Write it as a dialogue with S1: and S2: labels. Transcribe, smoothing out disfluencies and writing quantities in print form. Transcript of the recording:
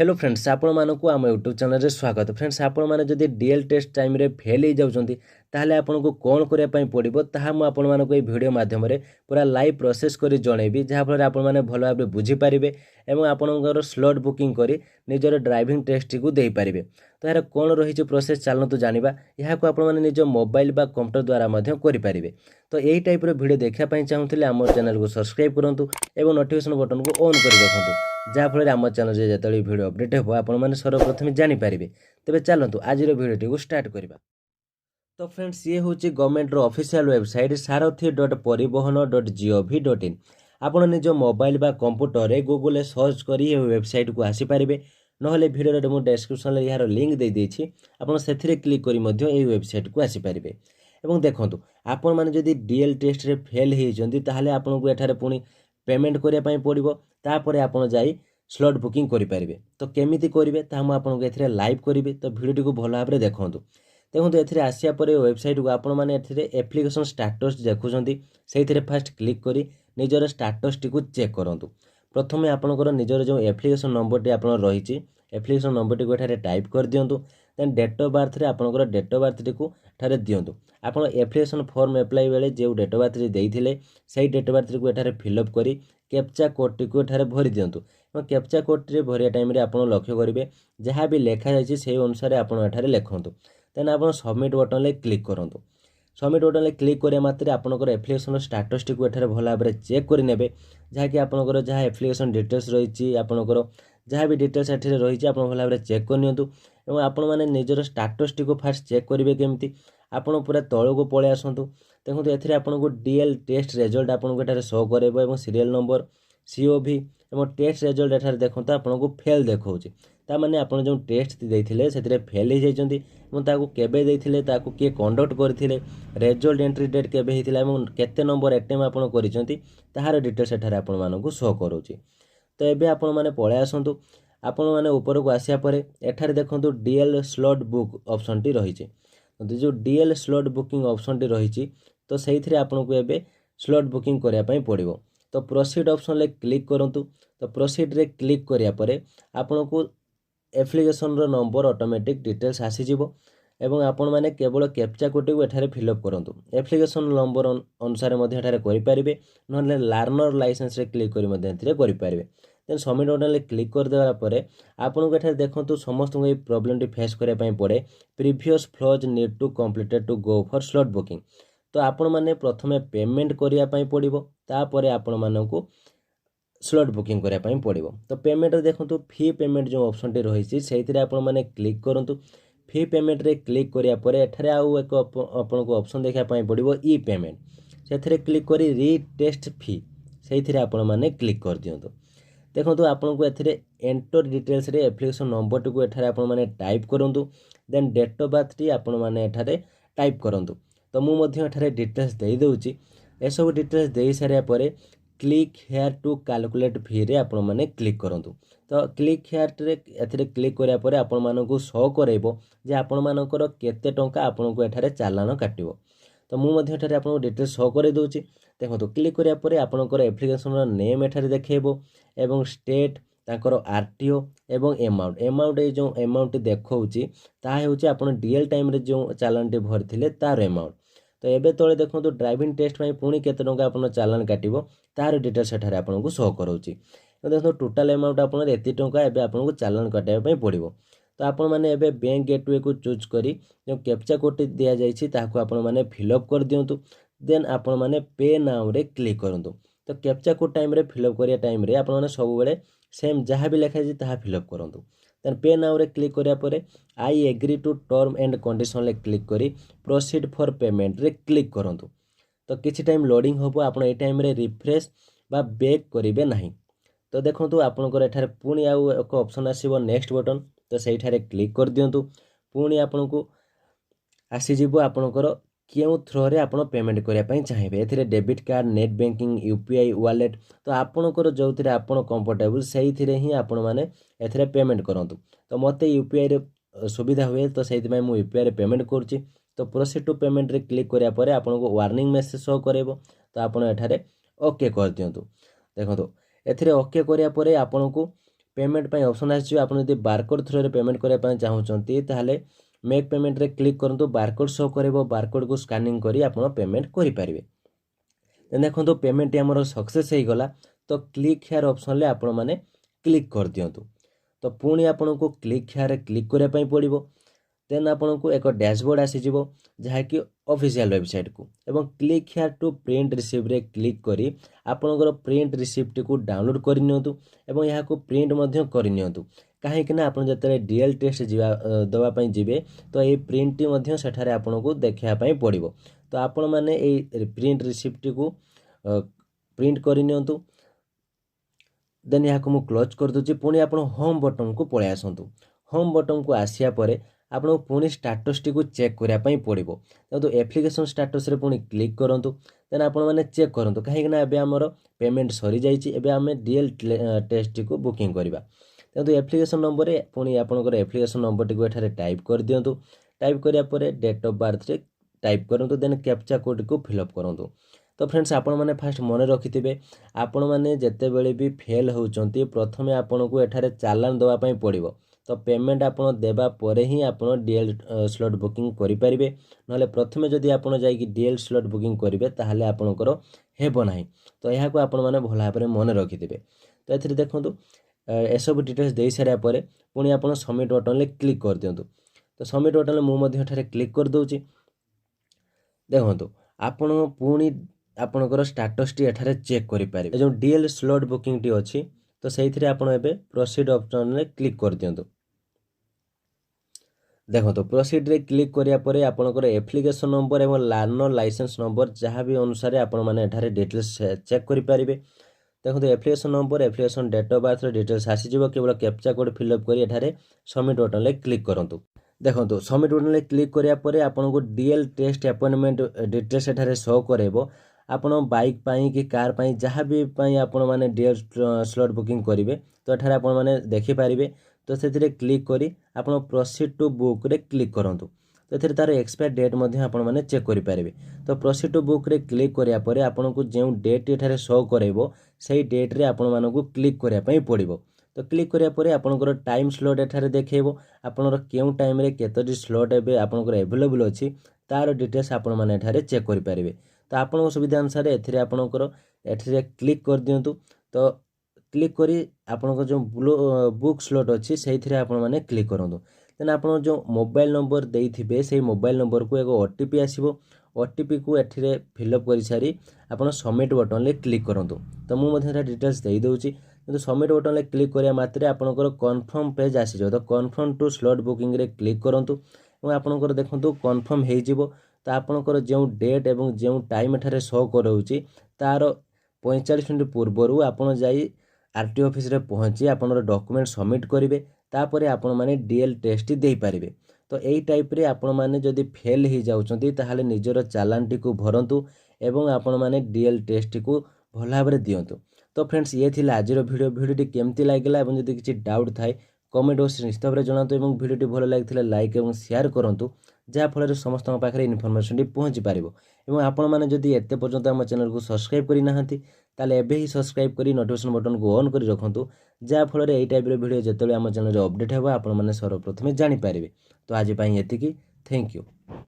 S1: Hello friends आपण मानक आम यूट्यूब चैनल स्वागत। फ्रेंड्स आपण मैंने जदि डीएल टेस्ट टाइम रे फेल हो जाउछंती ताहले आपन को कौन करिया पई पड़िबो ताहा मु आपण मानक ए वीडियो माध्यम रे पूरा लाइव प्रोसेस करी जणेबी, जहा फल आपण माने भलो भाबे बुझी पारिबे एवं आपनकर स्लॉट बुकिंग करी निजर ड्राइविंग टेस्ट को देई पारिबे। तो यार कौन रही प्रोसेस चलतु जानिबा। यहाँ को आपण माने निज मोबाइल बा कंप्यूटर द्वारा मध्य करि पारिबे। तो यही टाइप रो वीडियो देखा पई चाहूथिले आम चैनल को सब्सक्राइब करंतु एवं नोटिफिकेशन बटन को ऑन कर रखंतु, जहाँफल आम चैनल से जो वीडियो अपडेट हो आपने सर्वप्रथम जानीपारे। तेज चलतु आज भिडियोटी को स्टार्ट करवा। तो फ्रेंड्स ये हूँ गवर्नमेंट ऑफिशियल वेबसाइट sarathi.paribohan.gov.in। आपड़ निज मोबाइल बा कंप्यूटर गूगल सर्च कर वेबसाइट को आसीपारे, नहले भिडियो मुझे डेस्क्रिप्शन यार लिंक दे देछि, आपन से क्लिक करी वेबसाइट को आसीपारे। एवं देखंतु आपण माने जदि डीएल टेस्ट रे फेल होइजंती ताहले आपन को एठारे पुनी पेमेंट करिया पई पड़िबो, तापरे आपन जाई स्लॉट बुकिंग करि पारिबे। तो केमिति करिवे ता हम आपन को एथिरे लाइव करिवे। तो वीडियो को भलो भाबरे देखंतु। देखंतु एथिरे आसिया परे वेबसाइट को आपण माने एथिरे एप्लीकेशन स्टेटस देखुछंती, सेइथिरे फास्ट क्लिक करी निजर स्टेटस टी को चेक करंतु। प्रथमे आपनकर निजर जो एप्लीकेशन नंबर टी आपन रहिछि एप्लीकेशन नंबर टी को एठारे टाइप कर दियंतु। देन डेट ऑफ बर्थ रे आपनकर डेट ऑफ बर्थ टी को एठारे दियंतु। आपण एप्लीकेशन फॉर्म अप्लाई बेले जो डेट ऑफ बर्थ टी देइथिले सेही डेट ऑफ बर्थ को एठारे फिलअप करी कैप्चा कोड टी को एठारे भरि दियंतु। कैप्चा कोड रे भरिया टाइम रे आपण लक्ष्य करिवे जहाँ भी लेखा जाइछि सेही अनुसार आपण एठारे लेखंतु। देन आपण सबमिट बटन ले क्लिक करंतु। सबमिट बटन ले क्लिक करिया मात्रे आपनकर एप्लीकेशन स्टेटस टी को एठारे भल भाबरे चेक करि नेबे, जहाँ कि आपनकर जहाँ एप्लीकेशन डिटेल्स रहिछि आपनकर जहाँ भी डिटेल्स एठिरे रहिछि आपण भल भाबरे चेक कर नियंतु। एवं आपण माने निजर स्टेटस टी को फास्ट चेक करिवे केमति आपण पूरा तळ को पळे आसंतु। देखंतु एथिरे आपनको डीएल टेस्ट रिजल्ट आपनको एठारे शो करेबो एवं सीरियल नंबर सीओवी एवं टेस्ट रिजल्ट एठारे देखंतु आपनको फेल देखौछि। ता माने आपण जो टेस्ट देइथिले सेथिरे फेल हो जाइछंती एवं ताकू केबे देइथिले ताकू के कंडक्ट करथिले रिजल्ट एंट्री डेट केबे हिथिला एवं केते नंबर अटेम्प्ट आपण करिसंती ताहार डिटेल्स एठारे आपण मानकू शो करूछि। तो एबे आपण माने पळे आसंतु। आपण माने ऊपर को आसिया परे एठारे देखंतु डीएल स्लॉट बुक ऑप्शन टी रहिछि। तो जो डीएल स्लॉट बुकिंग ऑप्शन टी रहिछि तो सेइथिरे आपनको एबे स्लॉट बुकिंग करिया पई पड़िबो। तो प्रोसीड ऑप्शन ले क्लिक करंतु। तो प्रोसीड रे क्लिक करिया परे आपनको एप्लीकेशन रो नंबर ऑटोमेटिक डिटेल्स आसी जिवो एवं आपण माने केवल कैप्चा कोड को एठारे फिलअप करंतु। एप्लीकेशन नंबर अनुसार मध्ये एठारे करि पारिबे, नहले लर्नर लाइसेंस रे क्लिक करि मध्ये एथिरे करि पारिबे। देन सबमिट बटन ले क्लिक कर देला परे आपण को एठारे देखंतु समस्त को ए प्रॉब्लम टी फेस करिया पई पड़े। Previous flows need to completed to go for slot booking. तो आपण माने प्रथमे पेमेंट करिया पई पड़िबो, तापरे आपण मानकू स्लॉट बुकिंग करिया पई पड़िबो। तो पेमेंट रे देखंतु फी पेमेंट जो ऑप्शन टी रहिछि सेइथिरे आपण माने क्लिक करंतु। फी पेमेंट रे क्लिक करिया परे एठारे आउ एक आपण को ऑप्शन देखा पई पड़िबो ई पेमेंट, सेथिरे क्लिक करी री टेस्ट फी सेइथिरे आपण माने क्लिक कर दियंतु। देखंतु आपण को एथिरे एंटर डिटेल्स रे एप्लीकेशन नंबर को एठारे आपण माने टाइप करंतु। देन डेट ऑफ बर्थ टी आपण माने एठारे टाइप करंतु। तो मु मध्ये एठारे डिटेल्स देई दउची। ए सब डिटेल्स देई सारिया परे क्लिक हेयर टू कैलकुलेट फी रे आपण माने क्लिक करंतु। तो क्लिक हेयर रे एथिरे क्लिक करिया परे आपण मानकू शो करैबो जे आपण मानकर केते टंका आपण को एठारे चालान काटिबो। तो मु मध्ये एठारे आपण डिटेल्स शो करै दउची। देखंतु क्लिक करिया परे आपनकर एप्लीकेशन रो नेम एठारे देखैबो एवं स्टेट तांकर आरटीओ एवं अमाउंट ए जो अमाउंट देखौची ता हेउची आपण डीएल टाइम रे जो चालान टे भरथिले तार अमाउंट। तो एबे तळे देखंतु ड्राइविंग टेस्ट पई पुणी केते टंका आपण चालान काटिबो तार डिटेल्स एठारे आपनको शो करौची। तो देखंतु टोटल अमाउंट आपण एति टंका एबे आपनको चालान काटिबा पई पड़िबो। तो आपण माने एबे बैंक गेटवे को चूज करी जो कैप्चा कोड दिया जाइछि ताको आपण माने फिलअप कर दियंतु। देन आपण माने पे नाउ रे क्लिक करंतु। तो कैप्चा कोड टाइम रे फिलअप करिया टाइम रे आपण माने सब बेले सेम जहाँ भी लिखा जाइछि ताहा फिलअप करंतु। देन पे नाउ रे क्लिक करिया परे I agree to term and condition ले क्लिक करी प्रोसीड फॉर पेमेंट रे क्लिक करंतु। तो किछि टाइम लोडिंग होबो, आपण ए टाइम रे रिफ्रेश बा बैक करिवे नाही। तो देखंतु आपनकर एठारे पुणी आउ एक ऑप्शन आसीबो नेक्स्ट बटन। तो सेठारे क्लिक कर दियंतु। पुणी आपनको आसी जिवो आपनकर केउ थ्रो रे आपण पेमेंट करिया पई चाहिबे। एथिरे debit card, net banking, UPI wallet. तो आपनकर जोथिरे आपण कंफर्टेबल सेइथिरे ही आपण माने एथिरे पेमेंट करंतु। तो मते यूपीआई रे सुविधा हुए तो सेइथि पई मु यूपीआई रे पेमेंट करछि। तो प्रोसीड टू पेमेंट रे क्लिक करिया परे आपनको वार्निंग मैसेज शो करेबो। तो आपण एठारे ओके कर दियंतु। देखंतु एथिरे ओके करिया परे आपनको पेमेंट पे ऑप्शन आसी आप बारकोड थ्रू पेमेंट करने चाहते ताहले मेक पेमेंट रे क्लिक करूँ बारकोड शो कर बारकोड को स्कानिंग करी आप पेमेंट करेंगे। देखो पेमेंट आमर सक्सेस हो गला तो क्लिक हेयर ऑप्शन ले आपण माने क्लिक कर दियंतु। तो पुणी आपन को क्लिक हेयर क्लिक करने पड़ो देन आपन को एक डैशबोर्ड आसीज जहाँकि ऑफिशियल वेबसाइट को एवं click here to print receive रे क्लिक करी आपनकर प्रिंट रिसीप्ट को डाउनलोड कर नियंतु एवं यहाँ को प्रिंट मध्य कर नियंतु कहीं आप जो डीएल टेस्ट दवाई जीवे तो ये प्रिंट मध्य सेठारे आपन को देखापी पड़ो। तो आपण मैंने प्रिंट रिसीप्ट को प्रिंट कर नियंतु देन यहाँ को क्लोज कर दूची। पुणी आप होम बटन को पलि आसतु। होम बटन को आसिया परे आपको पुणी स्टाटस टी को चेक करने पड़ो। तो एप्लिकेशन स्टाटस रे पुणी क्लिक करूँ देन आपण मैंने चेक करूँ कहीं आमर पेमेंट सरी जाइए एम डीएल टेस्ट को बुकिंग करवा। तो एप्लिकेशन नंबर पुणी आपंकर एप्लिकेशन नंबर टी को एठारे टाइप कर दिंतु। टाइप करापर डेट ऑफ बर्थ रे टाइप करूँ देन कैप्चा कोड को फिलअप करूँ। तो फ्रेंड्स आपण मैंने फास्ट मन रखिथे आपण मैंने जितेबले भी फेल होती प्रथमे आपन को एठारे चालान देवाई पड़ो। तो पेमेंट आपन देबा परे ही आपन डीएल स्लॉट बुकिंग करेंगे ना प्रथमे जदि आपन जाइए डीएल स्लॉट बुकिंग करेंगे ताहले आपनकर हेबो नाही। तो यहाँ को आपण मैंने भल भाव मन रखिथे। तो ये देखो एसबू डिटेल्स दे सारा पर पुणी आप सबमिट बटन में क्लिक कर दिंतु। तो सबमिट बटन में मुझे क्लिक कर दूची। देखो आपण पुणी आपणकर स्टाटस टी एठारे चेक करेंगे जो डीएल स्लॉट बुकिंग टी अच्छी। तो से प्रोसीड ऑप्शन में क्लिक कर दिंतु। देखो तो प्रोसीड रे क्लिक करापर आपणकर एप्लिकेशन नंबर और लर्नर लाइसेंस नंबर जहाँ भी अनुसार आपण मैंने एठारे डिटेल्स चेक करेंगे। देखो application number application date of birth details आसीज केवल कैप्चा कोड फिलअप कर एठारे सबमिट बटन में क्लिक करूँ। देखो सबमिट बटन में क्लिक करापर आपको डीएल टेस्ट अपॉइंटमेंट डिटेल्स एठारे शो करेबो। आपण बाइक पाई कि कार पाई जहाँ भी पाई आपण माने डीएल स्लॉट बुकिंग करेंगे तो एठारे आपण माने देखि पारिबे। तो से क्लिक करी आपण प्रोसीड टू बुक रे क्लिक करूँ। तो ये तार एक्सपायर डेट आपण माने चेक करेंगे। तो प्रोसीड टू बुक रे क्लिक करापर आपन को जो डेट एठारे शो करेबो से डेट रे आपण मानकु क्लिक करने पड़ो। तो क्लिक करापर आपनकर टाइम स्लॉट एठारे देखेबो आपनकर केउ टाइम रे केतोटी स्लॉट एबे आपनकर अवेलेबल अछि तार डिटेल्स आपण माने एठारे चेक करि पारिबे। तो आपन सुविधा अनुसार एथिरे आपनकर एथिरे क्लिक कर दियंतु। तो क्लिक करी आपनकर जो बुक स्लॉट अछि सेथिरे आपण माने क्लिक करंतु। देन आपण जो मोबाइल नंबर देइथिबे से मोबाइल नंबर को एक ओटीपी आसीबो। ओटीपी को एथिरे फिलअप कर सारी आप सबमिट बटन में क्लिक करूँ। तो मुझे डिटेल्स दे दूँगी किंतु सबमिट बटन में क्लिक करा मात्रे आपनकर कन्फर्म पेज आसीज। तो कन्फर्म टू स्लॉट बुकिंग रे क्लिक करूँ और आपनकर देखो कन्फर्म हो। तो आपनकर जो डेट एवं जो टाइम एठारे शो कराऊँच तार 45 मिनट पूर्वर आपन जाई आरटीओ ऑफिस रे पहुँची आपनर डॉक्यूमेंट सबमिट करेंगे तापर आपण माने डीएल टेस्ट दे पारिबे। तो यही टाइप रे आपण माने जदि फेल हो जाउछंती ताहाले निजर चालान टी को भरंतु एवं आपण माने डीएल टेस्ट को भल भाव दियंतु। तो फ्रेंड्स ये थिला आजिर वीडियोटी केमती लागला एवं जदि किछि डाउट थाए कमेंट बॉक्स निश्चित भाव जणातु एवं वीडियोटी भल लागिथिले लाइक एवं शेयर करंतु जहाँ फल समस्त पाखे इनफॉरमेशन टी पहुँची पारिबो। एवं आपण माने जदि एते पर्यंत हम चैनल को सब्सक्राइब करि नाहंती ताले एबे ही सब्सक्राइब करी नोटिफिकेशन बटन को ऑन करी रखंतु जहाँ फल एई टाइप रे वीडियो जेतेबेले हम चैनल रे अपडेट हेबा आपण माने सर्वप्रथमे जानि पारिबे। तो आज पई एतिकी थैंक यू।